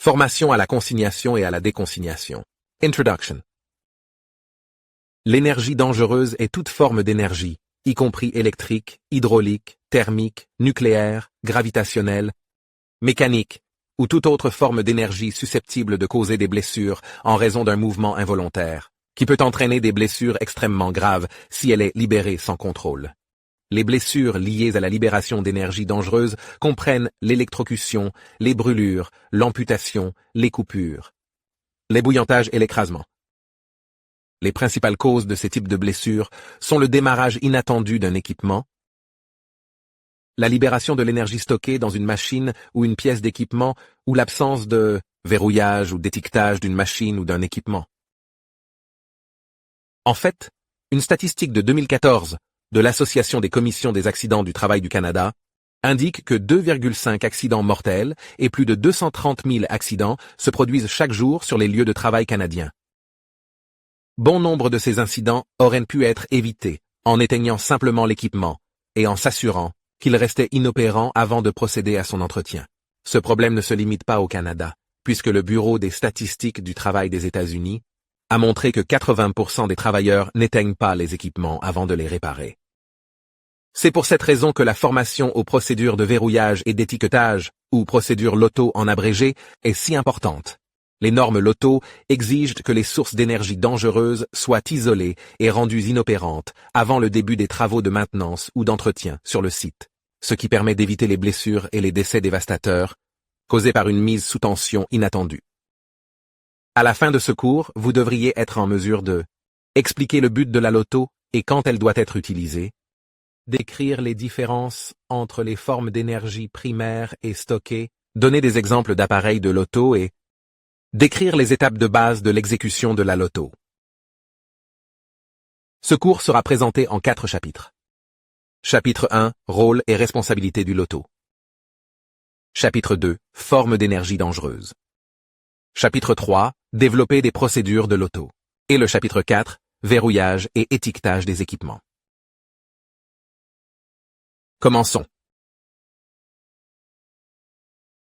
Formation à la consignation et à la déconsignation. Introduction. L'énergie dangereuse est toute forme d'énergie, y compris électrique, hydraulique, thermique, nucléaire, gravitationnelle, mécanique, ou toute autre forme d'énergie susceptible de causer des blessures en raison d'un mouvement involontaire, qui peut entraîner des blessures extrêmement graves si elle est libérée sans contrôle. Les blessures liées à la libération d'énergie dangereuse comprennent l'électrocution, les brûlures, l'amputation, les coupures, l'ébouillantage et l'écrasement. Les principales causes de ces types de blessures sont le démarrage inattendu d'un équipement, la libération de l'énergie stockée dans une machine ou une pièce d'équipement ou l'absence de verrouillage ou d'étiquetage d'une machine ou d'un équipement. En fait, une statistique de 2014 de l'Association des commissions des accidents du travail du Canada indique que 2,5 accidents mortels et plus de 230 000 accidents se produisent chaque jour sur les lieux de travail canadiens. Bon nombre de ces incidents auraient pu être évités en éteignant simplement l'équipement et en s'assurant qu'il restait inopérant avant de procéder à son entretien. Ce problème ne se limite pas au Canada, puisque le Bureau des statistiques du travail des États-Unis a montré que 80% des travailleurs n'éteignent pas les équipements avant de les réparer. C'est pour cette raison que la formation aux procédures de verrouillage et d'étiquetage, ou procédure LOTO en abrégé, est si importante. Les normes LOTO exigent que les sources d'énergie dangereuses soient isolées et rendues inopérantes avant le début des travaux de maintenance ou d'entretien sur le site, ce qui permet d'éviter les blessures et les décès dévastateurs causés par une mise sous tension inattendue. À la fin de ce cours, vous devriez être en mesure de expliquer le but de la LOTO et quand elle doit être utilisée, décrire les différences entre les formes d'énergie primaire et stockée, donner des exemples d'appareils de LOTO et décrire les étapes de base de l'exécution de la LOTO. Ce cours sera présenté en 4 chapitres. Chapitre 1, rôle et responsabilité du LOTO. Chapitre 2, forme d'énergie dangereuse. Chapitre 3, développer des procédures de LOTO. Et le chapitre 4, verrouillage et étiquetage des équipements. Commençons.